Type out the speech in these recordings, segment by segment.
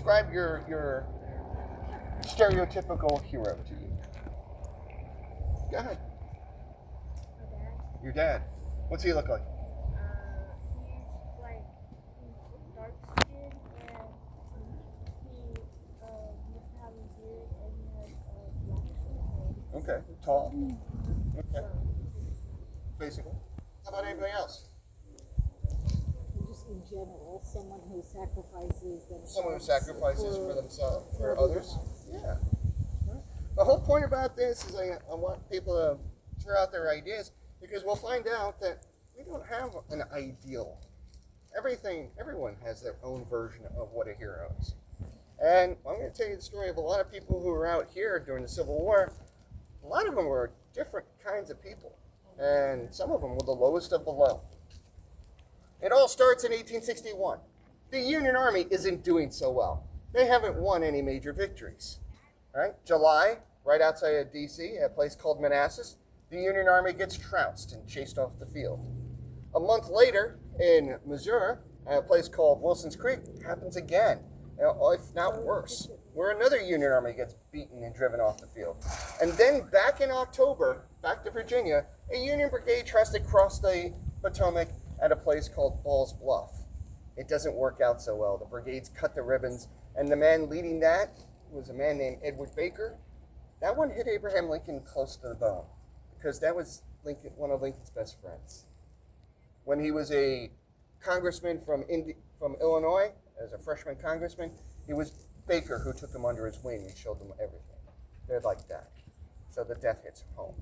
describe your stereotypical hero to you. Go ahead. Your dad. What's he look like? He's dark skinned and he used to have a beard and he had black hair. Okay. Tall. Okay. Basically. How about anybody else? Just in general, someone who sacrifices themselves. Someone who sacrifices for themselves, for everyone others. else. Yeah. The whole point about this is I want people to throw out their ideas, because we'll find out that we don't have an ideal. Everyone has their own version of what a hero is. And I'm going to tell you the story of a lot of people who were out here during the Civil War. A lot of them were different kinds of people, and some of them were the lowest of the low. It all starts in 1861. The Union Army isn't doing so well. They haven't won any major victories. Right? July, right outside of D.C., a place called Manassas, the Union Army gets trounced and chased off the field. A month later, in Missouri, at a place called Wilson's Creek, happens again, if not worse, where another Union Army gets beaten and driven off the field. And then back in October, back to Virginia, a Union brigade tries to cross the Potomac at a place called Ball's Bluff. It doesn't work out so well. The brigades cut the ribbons, and the man leading that was a man named Edward Baker. That one hit Abraham Lincoln close to the bone, because that was one of Lincoln's best friends. When he was a congressman from Illinois, as a freshman congressman, it was Baker who took him under his wing and showed him everything. They're like that. So the death hits home.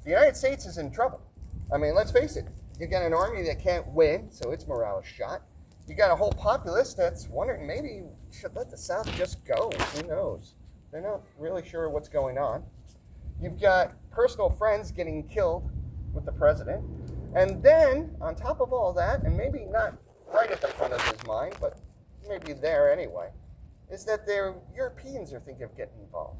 The United States is in trouble. I mean, let's face it. You got an army that can't win, so its morale is shot. You got a whole populace that's wondering maybe you should let the South just go. Who knows? They're not really sure what's going on. You've got personal friends getting killed with the president. And then, on top of all that, and maybe not right at the front of his mind, but maybe there anyway, is that the Europeans are thinking of getting involved.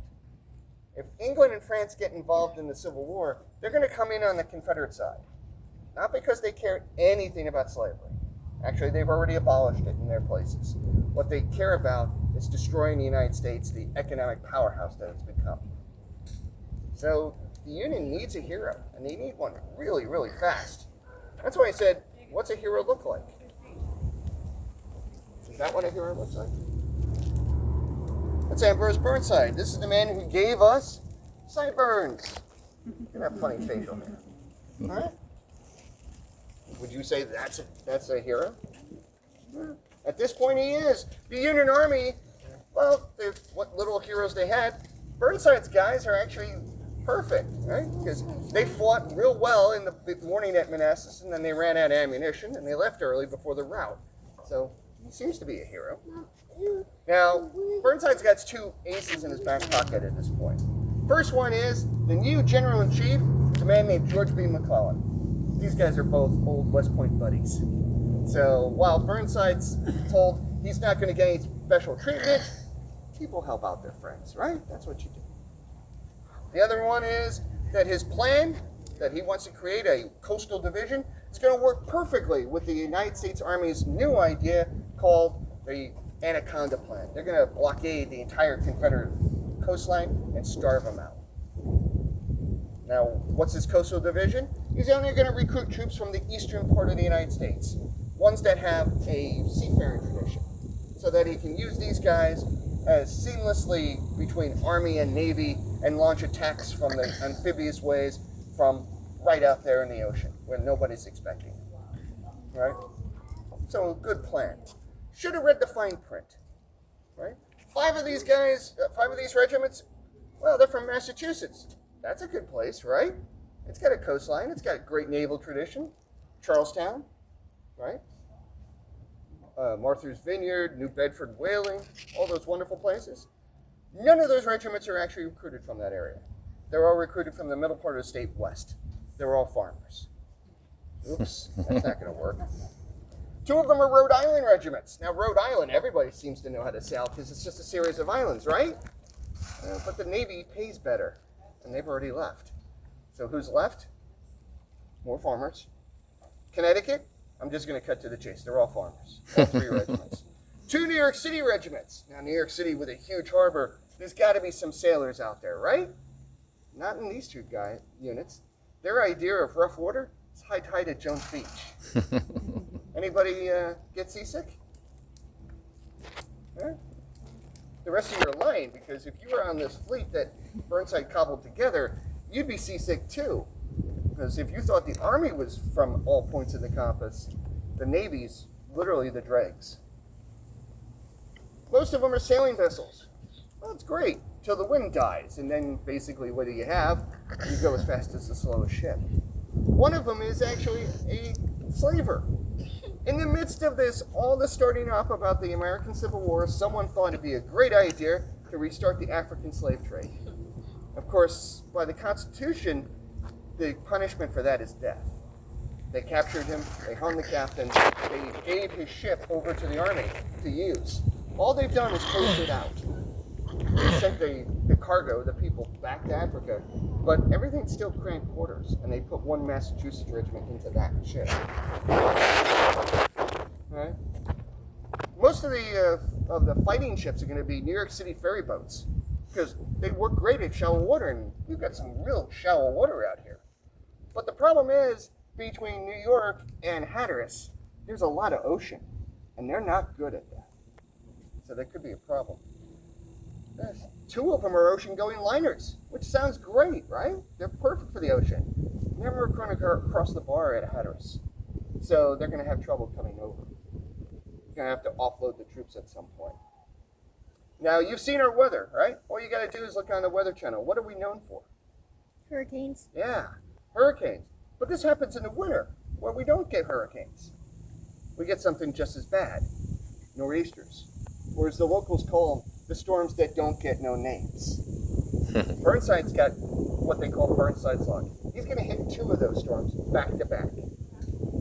If England and France get involved in the Civil War, they're going to come in on the Confederate side. Not because they care anything about slavery. Actually, they've already abolished it in their places. What they care about is destroying the United States, the economic powerhouse that it's become. So the Union needs a hero, and they need one really, really fast. That's why I said, what's a hero look like? Is that what a hero looks like? That's Ambrose Burnside. This is the man who gave us sideburns. Look at that funny facial hair. All right? Would you say that's a hero? At this point, he is. The Union Army, well, what little heroes they had, Burnside's guys are actually perfect, right? Because they fought real well in the morning at Manassas, and then they ran out of ammunition, and they left early before the rout. So he seems to be a hero. Now, Burnside's got two aces in his back pocket at this point. First one is the new General-in-Chief, a man named George B. McClellan. These guys are both old West Point buddies. So while Burnside's told he's not going to get any special treatment, people help out their friends, right? That's what you do. The other one is that his plan, that he wants to create a coastal division, is going to work perfectly with the United States Army's new idea called the Anaconda Plan. They're going to blockade the entire Confederate coastline and starve them out. Now, what's his coastal division? He's only going to recruit troops from the eastern part of the United States, ones that have a seafaring tradition, so that he can use these guys as seamlessly between Army and Navy and launch attacks from the amphibious ways from right out there in the ocean where nobody's expecting it. Right? So, a good plan. Should have read the fine print. Right? Five of these regiments, well, they're from Massachusetts. That's a good place, right? It's got a coastline. It's got a great naval tradition. Charlestown, right? Martha's Vineyard, New Bedford Whaling, all those wonderful places. None of those regiments are actually recruited from that area. They're all recruited from the middle part of the state west. They're all farmers. Oops, that's not going to work. Two of them are Rhode Island regiments. Now, Rhode Island, everybody seems to know how to sail because it's just a series of islands, right? But the Navy pays better, and they've already left. So who's left? More farmers. Connecticut, I'm just going to cut to the chase. They're all farmers. All three regiments. 2 New York City regiments. Now, New York City with a huge harbor, there's got to be some sailors out there, right? Not in these two units. Their idea of rough water is high tide at Jones Beach. Anybody get seasick? Huh? The rest of you are lying, because if you were on this fleet that Burnside cobbled together, you'd be seasick too. Because if you thought the Army was from all points of the compass, the Navy's literally the dregs. Most of them are sailing vessels. Well, it's great till the wind dies, and then basically what do you have? You go as fast as the slowest ship. One of them is actually a slaver. In the midst of this, all this starting up about the American Civil War, someone thought it'd be a great idea to restart the African slave trade. Of course, by the Constitution, the punishment for that is death. They captured him, they hung the captain, they gave his ship over to the Army to use. All they've done is coast it out. They sent the cargo, the people, back to Africa, but everything's still cramped quarters, and they put 1 Massachusetts regiment into that ship. Right? Most of the fighting ships are going to be New York City ferry boats, because they work great at shallow water, and we've got some real shallow water out here. But the problem is, between New York and Hatteras, there's a lot of ocean, and they're not good at that. So that could be a problem. 2 of them are ocean-going liners, which sounds great, right? They're perfect for the ocean. Never going to cross the bar at Hatteras. So they're going to have trouble coming over. You're going to have to offload the troops at some point. Now, you've seen our weather, right? All you got to do is look on the Weather Channel. What are we known for? Hurricanes. Yeah, hurricanes. But this happens in the winter, where we don't get hurricanes. We get something just as bad, nor'easters. Or as the locals call them, the storms that don't get no names. Burnside's got what they call Burnside's luck. He's going to hit 2 of those storms back to back.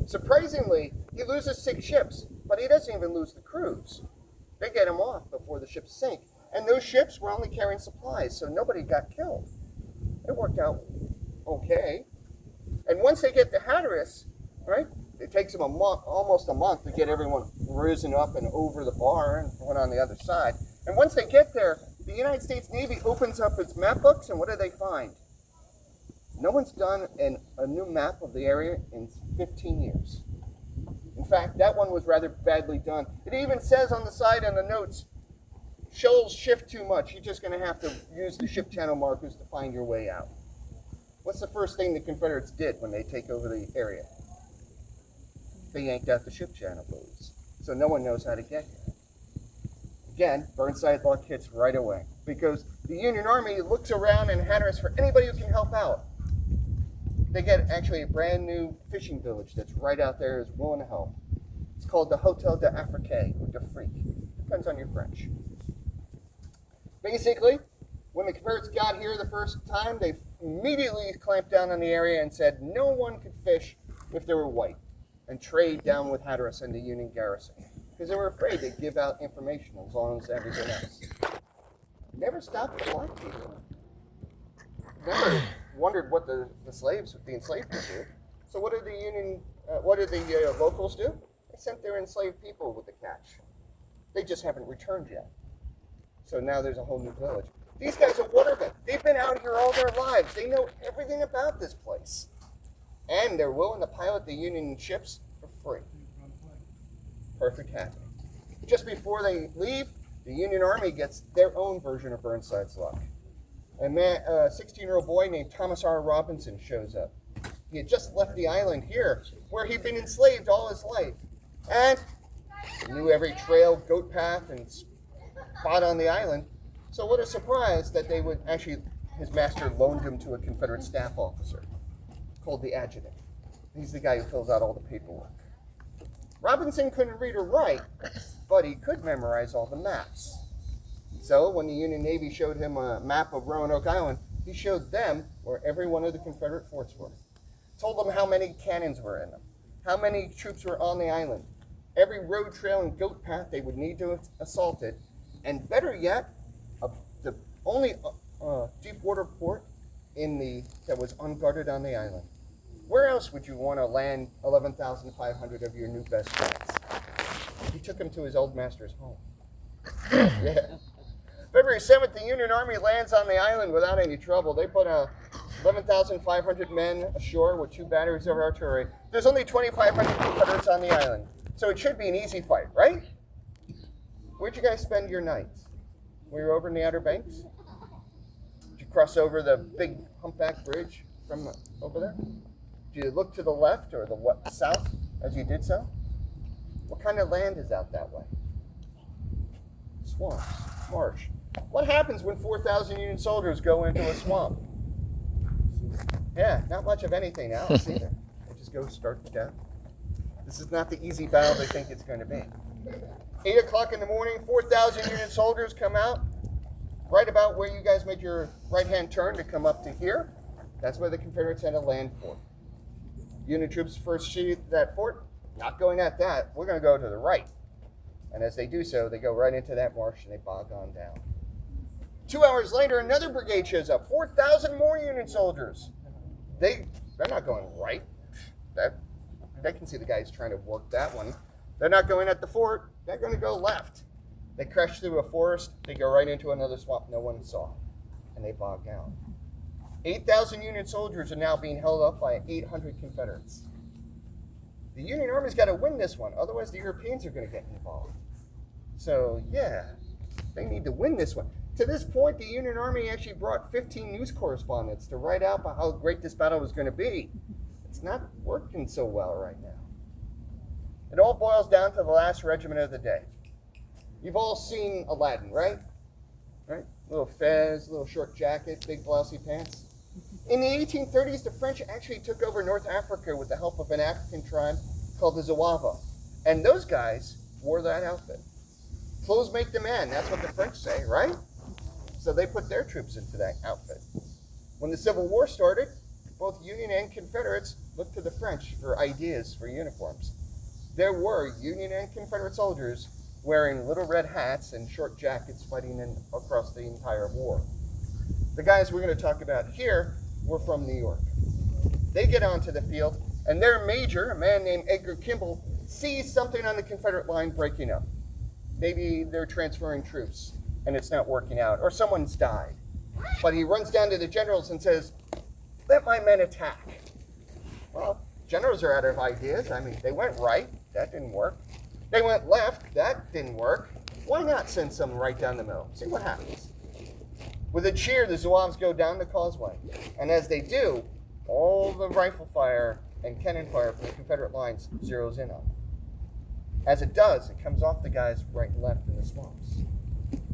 Surprisingly, he loses 6 ships, but he doesn't even lose the crews. They get him off before the ships sink. And those ships were only carrying supplies, so nobody got killed. It worked out okay. And once they get to Hatteras, right, it takes them almost a month to get everyone risen up and over the bar and went on the other side. And once they get there, the United States Navy opens up its map books, and what do they find? No one's done a new map of the area in 15 years. In fact, that one was rather badly done. It even says on the side on the notes, shoals shift too much. You're just going to have to use the ship channel markers to find your way out. What's the first thing the Confederates did when they take over the area? They yanked out the ship channel buoys. So no one knows how to get here. Again, Burnside luck hits right away, because the Union Army looks around in Hatteras for anybody who can help out. They get actually a brand new fishing village that's right out there is willing to help. It's called the Hotel de Afrique, or de Frique. Depends on your French. Basically, when the Confederates got here the first time, they immediately clamped down on the area and said no one could fish if they were white, and trade down with Hatteras and the Union garrison, because they were afraid they'd give out information as long as everything else. Never stopped the black people. Never wondered what the enslaved would do. So what did the locals do? They sent their enslaved people with the catch. They just haven't returned yet. So now there's a whole new village. These guys are watermen. They've been out here all their lives. They know everything about this place. And they're willing to pilot the Union ships for free. Perfect happening. Just before they leave, the Union Army gets their own version of Burnside's luck. A 16-year-old boy named Thomas R. Robinson shows up. He had just left the island here, where he'd been enslaved all his life. And knew every trail, goat path, and spot on the island. So what a surprise that they would actually, his master loaned him to a Confederate staff officer called the adjutant. He's the guy who fills out all the paperwork. Robinson couldn't read or write, but he could memorize all the maps. So when the Union Navy showed him a map of Roanoke Island, he showed them where every one of the Confederate forts were. Told them how many cannons were in them, how many troops were on the island, every road trail and goat path they would need to assault it, and better yet, the only deep water port that was unguarded on the island. Where else would you want to land 11,500 of your new best friends? He took him to his old master's home. Yeah. February 7th, the Union Army lands on the island without any trouble. They put 11,500 men ashore with 2 batteries of artillery. There's only 2,500 Confederates on the island, so it should be an easy fight, right? Where'd you guys spend your nights? Were you over in the Outer Banks? Did you cross over the big humpback bridge from over there? Did you look to the left or the south as you did so? What kind of land is out that way? Swamps, marsh. What happens when 4,000 Union soldiers go into a swamp? Yeah, not much of anything else either. They just go start to death. This is not the easy battle they think it's going to be. 8 o'clock in the morning, 4,000 Union soldiers come out, right about where you guys made your right-hand turn to come up to here. That's where the Confederates had a land fort. Union troops first sheathed that fort. Not going at that. We're going to go to the right. And as they do so, they go right into that marsh and they bog on down. 2 hours later, another brigade shows up. 4,000 more Union soldiers. They're not going right. They can see the guys trying to work that one. They're not going at the fort. They're going to go left. They crash through a forest. They go right into another swamp no one saw. And they bog down. 8,000 Union soldiers are now being held up by 800 Confederates. The Union Army's got to win this one. Otherwise, the Europeans are going to get involved. So, yeah, they need to win this one. To this point, the Union Army actually brought 15 news correspondents to write out about how great this battle was going to be. It's not working so well right now. It all boils down to the last regiment of the day. You've all seen Aladdin, right? Right? Little fez, little short jacket, big blousy pants. In the 1830s, the French actually took over North Africa with the help of an African tribe called the Zouave. And those guys wore that outfit. Clothes make the man, that's what the French say, right? So they put their troops into that outfit. When the Civil War started, both Union and Confederates looked to the French for ideas for uniforms. There were Union and Confederate soldiers wearing little red hats and short jackets fighting across the entire war. The guys we're going to talk about here were from New York. They get onto the field, and their major, a man named Edgar Kimball, sees something on the Confederate line breaking up. Maybe they're transferring troops, and it's not working out, or someone's died. But he runs down to the generals and says, "Let my men attack." Well, generals are out of ideas. I mean, they went right. That didn't work. They went left. That didn't work. Why not send some right down the middle? See what happens. With a cheer, the Zouaves go down the causeway. And as they do, all the rifle fire and cannon fire from the Confederate lines zeroes in on them. As it does, it comes off the guys right and left in the swamps.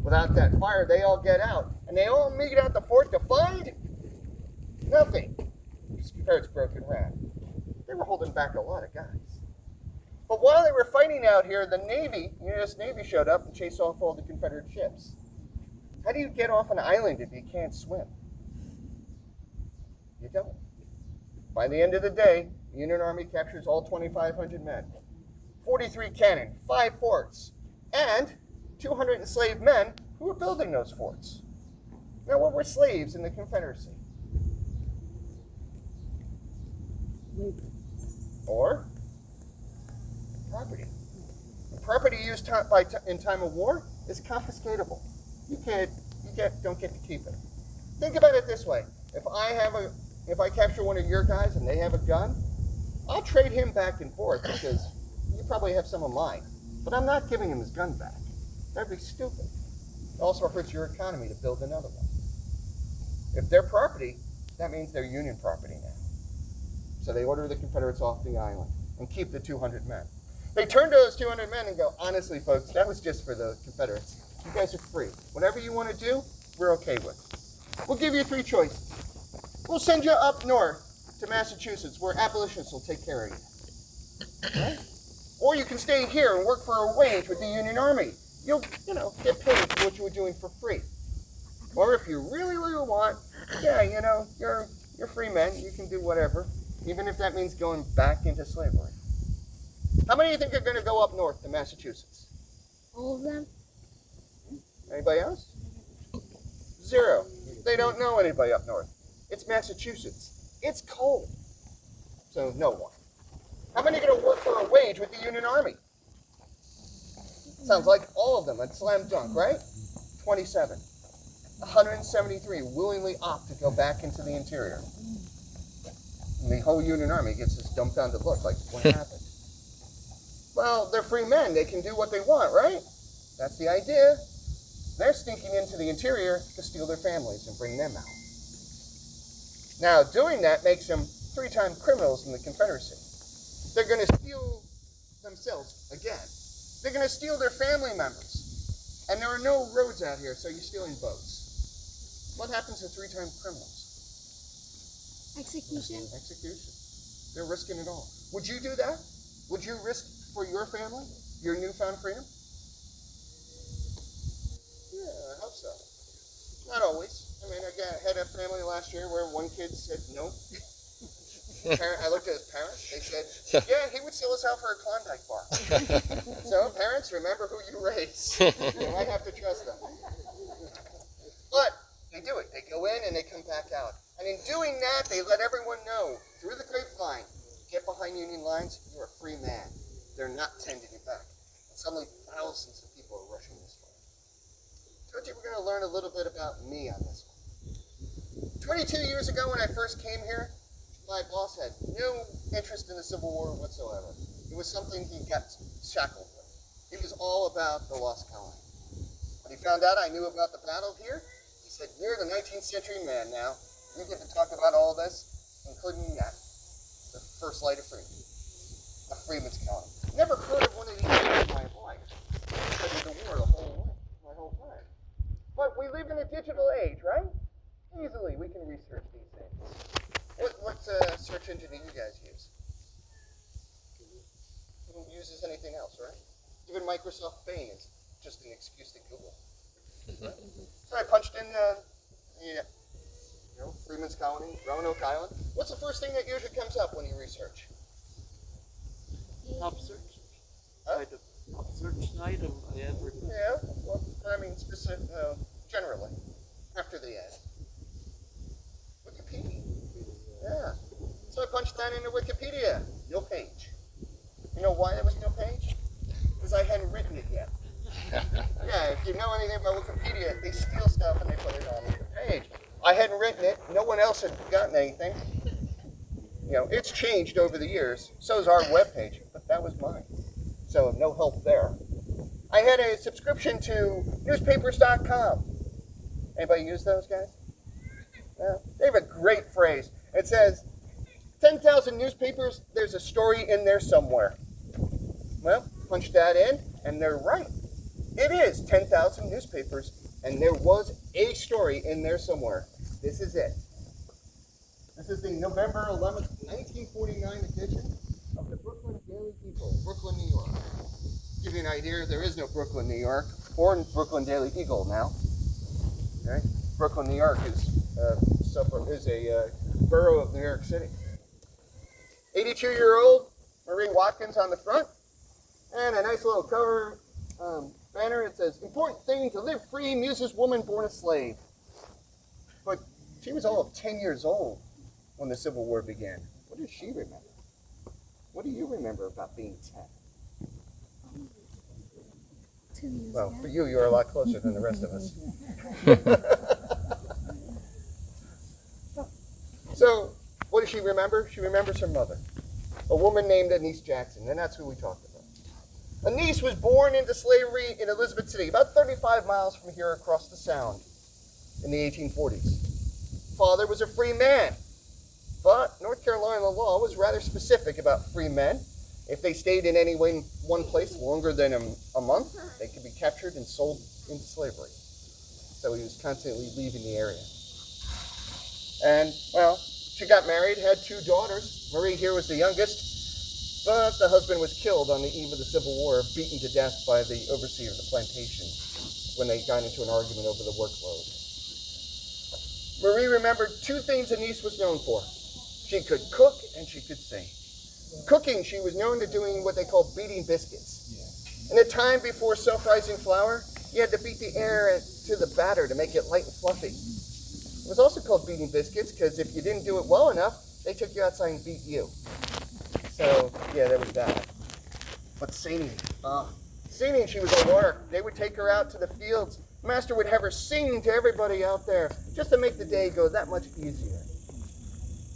Without that fire, they all get out. And they all meet at the fort to find nothing. Because Confederates broke and ran. They were holding back a lot of guys. But while they were fighting out here, the Navy, U.S. Navy, showed up and chased off all the Confederate ships. How do you get off an island if you can't swim? You don't. By the end of the day, the Union Army captures all 2,500 men, 43 cannon, 5 forts, and 200 enslaved men who were building those forts. Now, what were slaves in the Confederacy? Or property. The property used in time of war is confiscatable. You don't get to keep it. Think about it this way: if I capture one of your guys and they have a gun, I'll trade him back and forth because you probably have some of mine. But I'm not giving him his gun back. That'd be stupid. It also hurts your economy to build another one. If they're property, that means they're Union property now. So they order the Confederates off the island and keep the 200 men. They turn to those 200 men and go, "Honestly, folks, that was just for the Confederates. You guys are free. Whatever you want to do, we're okay with. We'll give you 3 choices. We'll send you up north to Massachusetts where abolitionists will take care of you. Right? Or you can stay here and work for a wage with the Union Army. You'll, get paid for what you were doing for free. Or if you really, really want, you're free men. You can do whatever, even if that means going back into slavery." How many of you think are going to go up north to Massachusetts? All of them? Anybody else? 0. They don't know anybody up north. It's Massachusetts. It's cold. So no one. How many are going to work for a wage with the Union Army? Sounds like all of them, a slam dunk, right? 27. 173 willingly opt to go back into the interior. And the whole Union Army gets this dumbfounded look like, what happened? Well, they're free men. They can do what they want, right? That's the idea. They're sneaking into the interior to steal their families and bring them out. Now, doing that makes them 3-time criminals in the Confederacy. They're going to steal themselves again. They're going to steal their family members. And there are no roads out here, so you're stealing boats. What happens to 3-time criminals? Execution? Execution. They're risking it all. Would you do that? Would you risk for your family, your newfound freedom? Yeah, I hope so. Not always. I mean, I had a family last year where one kid said no. I looked at his parents. They said, yeah, he would sell us out for a Klondike bar. So, parents, remember who you raise. You might have to trust them. But they do it. They go in and they come back out. And in doing that, they let everyone know, through the grapevine, get behind Union lines, you're a free man. They're not tending you back. And suddenly, thousands of people are rushing this way. Told you we're going to learn a little bit about me on this one. 22 years ago when I first came here, my boss had no interest in the Civil War whatsoever. It was something he got shackled with. He was all about the lost colony. When he found out I knew about the battle here, he said, you're the 19th century man now. You get to talk about all this, including that, the first light of freedom, the Freedmen's colony. Never heard of one of these things in my life. I studied the war my whole time. But we live in a digital age, right? Easily we can research these things. What search engine do you guys use? Who uses anything else, right? Even Microsoft Bing is just an excuse to Google. Right? So I punched in Freedmen's Colony, Roanoke Island. What's the first thing that usually comes up when you research? Top search. Huh? Top search item I ever. Yeah, well, I mean, generally, after the ad. Wikipedia. Yeah. So I punched that into Wikipedia. No page. You know why there was no page? Because I hadn't written it yet. Yeah, if you know anything about Wikipedia, they steal stuff and they put it on the page. I hadn't written it. No one else had gotten anything. You know, it's changed over the years. So's our webpage, but that was mine. So no help there. I had a subscription to newspapers.com. Anybody use those guys? Yeah. They have a great phrase. It says, 10,000 newspapers, there's a story in there somewhere. Well, punch that in, and they're right. It is 10,000 newspapers, and there was a story in there somewhere. This is it. This is the November 11th, 1949 edition of the Brooklyn Daily Eagle, Brooklyn, New York. To give you an idea, there is no Brooklyn, New York, or Brooklyn Daily Eagle now. Okay? Brooklyn, New York is a borough of New York City. 82-year-old Marie Watkins on the front, and a nice little cover banner. It says, important thing to live free, muses woman born a slave. But she was all of 10 years old when the Civil War began. What does she remember? What do you remember about being 10? 2 years Well, ago. for you, you're a lot closer than the rest of us. So, what does she remember? She remembers her mother, a woman named Anise Jackson, and that's who we talked about. Anise was born into slavery in Elizabeth City, about 35 miles from here across the Sound in the 1840s. Father was a free man, but North Carolina law was rather specific about free men. If they stayed in one place longer than a month, they could be captured and sold into slavery. So he was constantly leaving the area. And, well, she got married, had 2 daughters. Marie here was the youngest, but the husband was killed on the eve of the Civil War, beaten to death by the overseer of the plantation when they got into an argument over the workload. Marie remembered 2 things Anise was known for. She could cook and she could sing. Cooking, she was known to doing what they call beating biscuits. In a time before self-rising flour, you had to beat the air to the batter to make it light and fluffy. It was also called beating biscuits because if you didn't do it well enough, they took you outside and beat you. So, yeah, there was that. But singing, Singing, she was a lark. They would take her out to the fields. Master would have her sing to everybody out there just to make the day go that much easier.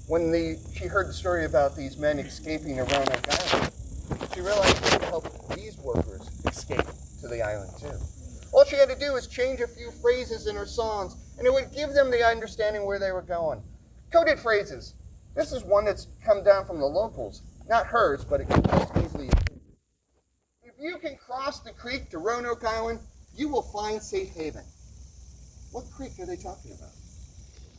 When she heard the story about these men escaping to Roanoke Island, she realized she could help these workers escape to the island too. All she had to do was change a few phrases in her songs, and it would give them the understanding where they were going. Coded phrases. This is one that's come down from the locals. Not hers, but it can just easily. If you can cross the creek to Roanoke Island, you will find safe haven. What creek are they talking about?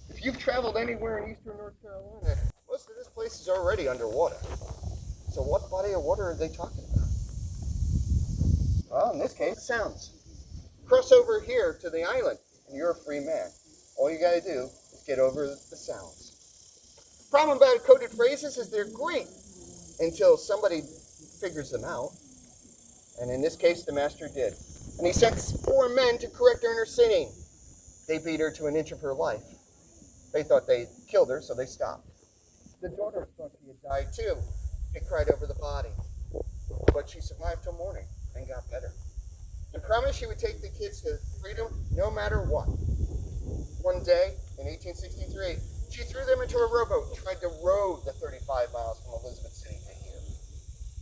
If you've traveled anywhere in eastern North Carolina, most of this place is already underwater. So what body of water are they talking about? Well, in this case, sounds. Cross over here to the island, and you're a free man. All you got to do is get over the sounds. Problem about coded phrases is they're great until somebody figures them out. And in this case, the master did. And he sent 4 men to correct her in her singing. They beat her to an inch of her life. They thought they killed her, so they stopped. The daughter thought she had died too. They cried over the body. But she survived till morning and got better. And promised she would take the kids to freedom no matter what. One day, in 1863, she threw them into a rowboat and tried to row the 35 miles from Elizabeth City to here.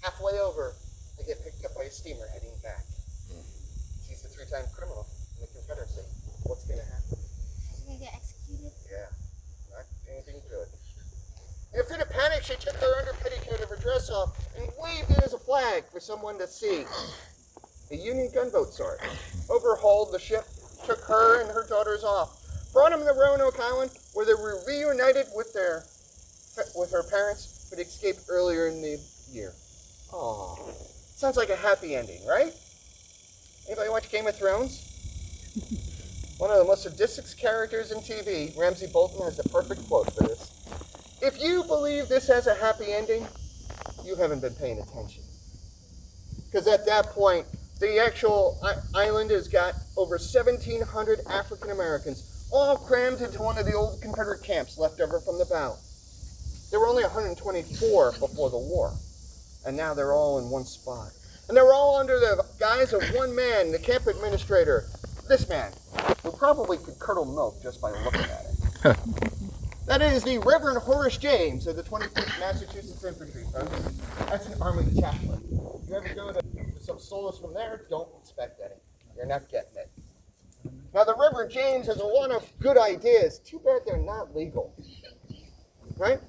Halfway over, they get picked up by a steamer heading back. She's a 3-time criminal in the Confederacy. What's going to happen? She's gonna get executed. Yeah, not anything good. In a fit of panic, she took her under petticoat of her dress off and waved it as a flag for someone to see. A Union gunboat saw it, overhauled the ship, took her and her daughters off, brought them to Roanoke Island, where they were reunited with her parents, who had escaped earlier in the year. Aww, sounds like a happy ending, right? Anybody watch Game of Thrones? One of the most sadistic characters in TV, Ramsay Bolton, has the perfect quote for this. If you believe this has a happy ending, you haven't been paying attention. Because at that point, the actual island has got over 1,700 African Americans, all crammed into one of the old Confederate camps left over from the battle. There were only 124 before the war, and now they're all in one spot. And they're all under the guise of one man, the camp administrator, this man, who probably could curdle milk just by looking at it. That is the Reverend Horace James of the 25th Massachusetts Infantry, folks. That's an Army chaplain. You ever go to some solace from there, don't expect any. You're not getting it. Now, the Reverend James has a lot of good ideas. Too bad they're not legal. Right?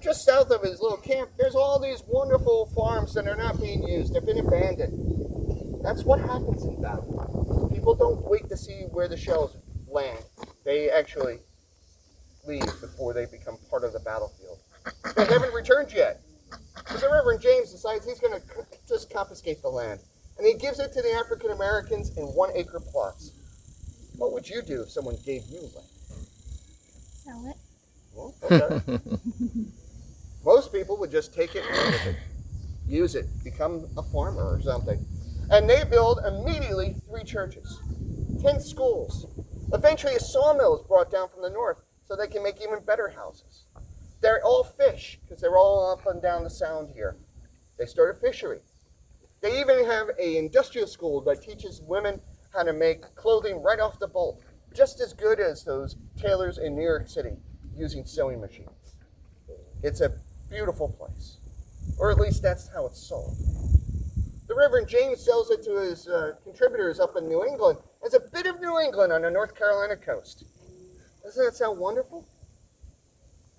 Just south of his little camp, there's all these wonderful farms that are not being used. They've been abandoned. That's what happens in battle. People don't wait to see where the shells land. They actually leave before they become part of the battlefield. They haven't returned yet. So the Reverend James decides he's going to just confiscate the land. And he gives it to the African Americans in 1-acre plots. What would you do if someone gave you land? Sell it. Well, okay. Most people would just take it and live with it. Use it. Become a farmer or something. And they build immediately 3 churches, 10 schools. Eventually a sawmill is brought down from the north so they can make even better houses. They're all fish, because they're all up and down the sound here. They start a fishery. They even have an industrial school that teaches women how to make clothing right off the bolt, just as good as those tailors in New York City using sewing machines. It's a beautiful place, or at least that's how it's sold. The Reverend James sells it to his contributors up in New England as a bit of New England on the North Carolina coast. Doesn't that sound wonderful?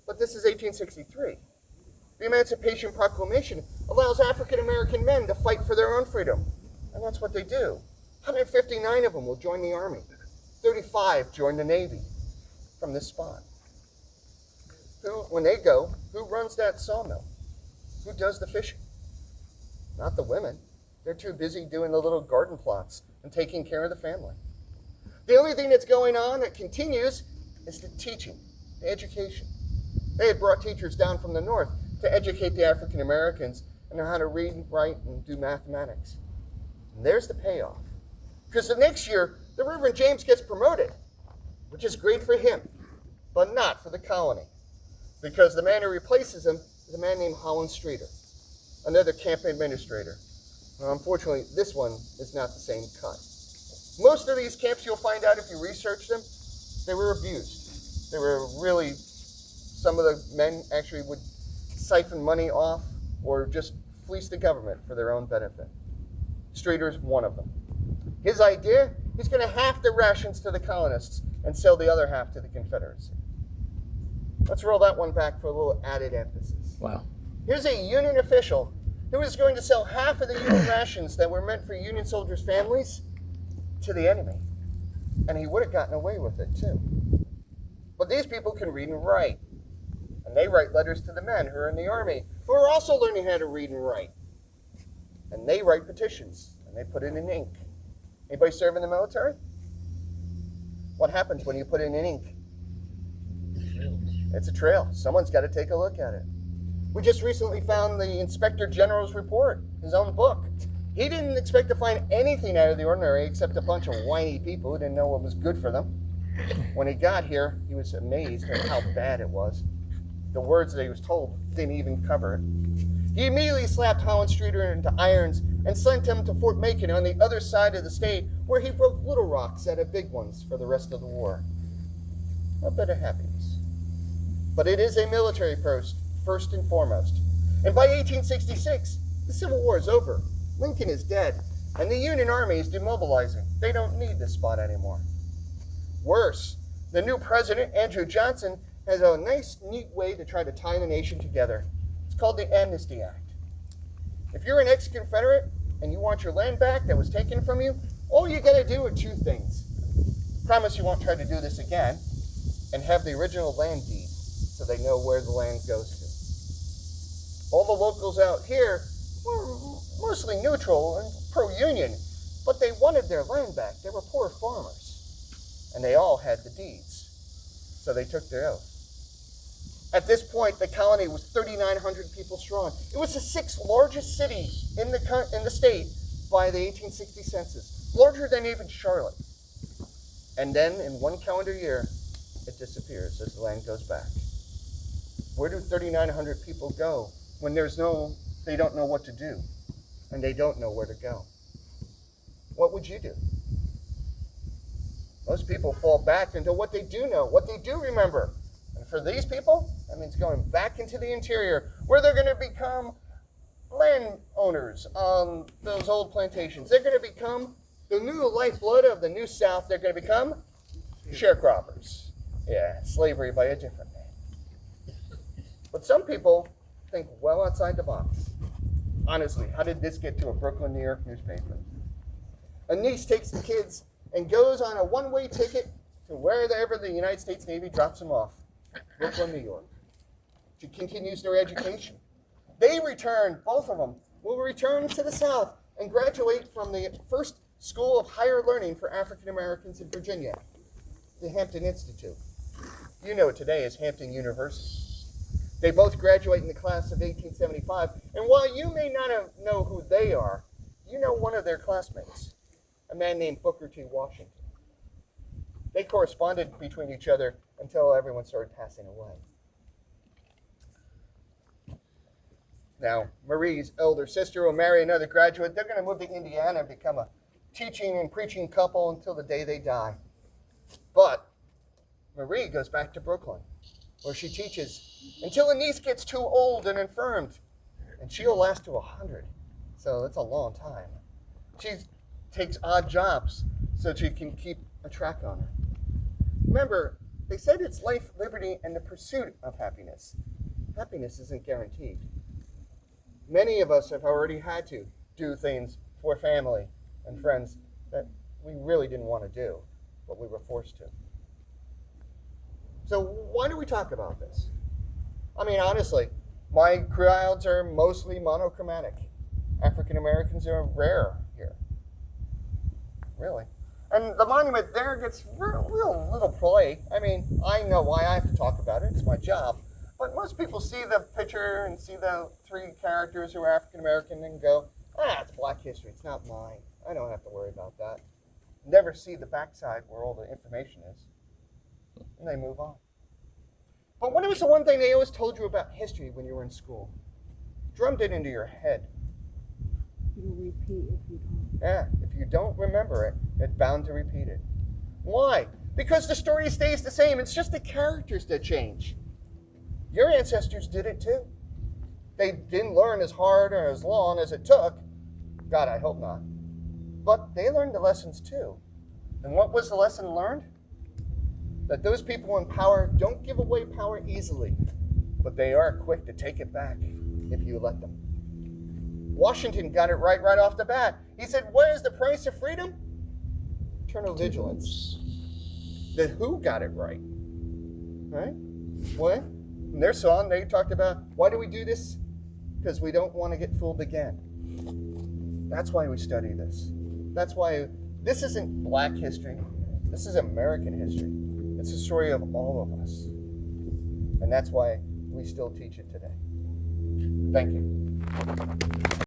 But this is 1863. The Emancipation Proclamation allows African American men to fight for their own freedom. And that's what they do. 159 of them will join the Army. 35 join the Navy from this spot. When they go, who runs that sawmill? Who does the fishing? Not the women. They're too busy doing the little garden plots and taking care of the family. The only thing that's going on that continues is the teaching, the education. They had brought teachers down from the north to educate the African Americans on how to read and write and do mathematics. And there's the payoff. Because the next year, the Reverend James gets promoted, which is great for him, but not for the colony. Because the man who replaces him is a man named Holland Streeter, another camp administrator. Unfortunately, this one is not the same cut. Most of these camps, you'll find out if you research them, they were abused. They were really, some of the men actually would siphon money off or just fleece the government for their own benefit. Streeter's one of them. His idea, he's going to half the rations to the colonists and sell the other half to the Confederacy. Let's roll that one back for a little added emphasis. Wow. Here's a Union official who was going to sell half of the Union rations that were meant for Union soldiers' families to the enemy. And he would have gotten away with it too. But these people can read and write. And they write letters to the men who are in the army, who are also learning how to read and write. And they write petitions, and they put it in ink. Anybody serve in the military? What happens when you put it in ink? It's a trail. Someone's got to take a look at it. We just recently found the Inspector General's report, his own book. He didn't expect to find anything out of the ordinary except a bunch of whiny people who didn't know what was good for them. When he got here, he was amazed at how bad it was. The words that he was told didn't even cover it. He immediately slapped Holland Streeter into irons and sent him to Fort Macon on the other side of the state, where he broke little rocks out of big ones for the rest of the war. A bit of happiness. But it is a military post, first and foremost. And by 1866, the Civil War is over. Lincoln is dead, and the Union Army is demobilizing. They don't need this spot anymore. Worse, the new president, Andrew Johnson, has a nice, neat way to try to tie the nation together. It's called the Amnesty Act. If you're an ex-Confederate and you want your land back that was taken from you, all you gotta do are two things. Promise you won't try to do this again, and have the original land deed so they know where the land goes to. All the locals out here were mostly neutral and pro-Union, but they wanted their land back. They were poor farmers, and they all had the deeds, so they took their oath. At this point, the colony was 3,900 people strong. It was the sixth largest city in the state by the 1860 census, larger than even Charlotte. And then, in one calendar year, it disappears as the land goes back. Where do 3,900 people go when they don't know what to do, and they don't know where to go? What would you do? Most people fall back into what they do know, what they do remember. And for these people, that means going back into the interior, where they're going to become landowners on those old plantations. They're going to become the new lifeblood of the New South. They're going to become sharecroppers. Yeah, slavery by a different name. But some people think well outside the box. Honestly, how did this get to a Brooklyn, New York newspaper? A niece takes the kids and goes on a one-way ticket to wherever the United States Navy drops them off. Brooklyn, New York. She continues their education. They return, both of them, will return to the South and graduate from the first school of higher learning for African Americans in Virginia, the Hampton Institute. You know it today as Hampton University. They both graduate in the class of 1875, and while you may not know who they are, you know one of their classmates, a man named Booker T. Washington. They corresponded between each other until everyone started passing away. Now, Marie's elder sister will marry another graduate. They're going to move to Indiana and become a teaching and preaching couple until the day they die. But Marie goes back to Brooklyn, where she teaches until a niece gets too old and infirmed, and she'll last to 100. So that's a long time. She takes odd jobs so she can keep a track on her. Remember, they said it's life, liberty, and the pursuit of happiness. Happiness isn't guaranteed. Many of us have already had to do things for family and friends that we really didn't want to do, but we were forced to. So why do we talk about this? I mean, honestly, my crowds are mostly monochromatic. African Americans are rare here. Really. And the monument there gets real little play. I mean, I know why I have to talk about it. It's my job. But most people see the picture and see the three characters who are African American and go, it's Black history. It's not mine. I don't have to worry about that. Never see the backside where all the information is. And they move on. But what was the one thing they always told you about history when you were in school? Drummed it into your head. It'll repeat if you don't. Yeah, if you don't remember it, it's bound to repeat it. Why? Because the story stays the same. It's just the characters that change. Your ancestors did it too. They didn't learn as hard or as long as it took. God, I hope not. But they learned the lessons too. And what was the lesson learned? That those people in power don't give away power easily, but they are quick to take it back if you let them. Washington got it right off the bat. He said, what is the price of freedom? Eternal vigilance. The who got it right? Right? What? In their song, they talked about, why do we do this? Because we don't want to get fooled again. That's why we study this. That's why this isn't black history. This is American history. It's the story of all of us. And that's why we still teach it today. Thank you.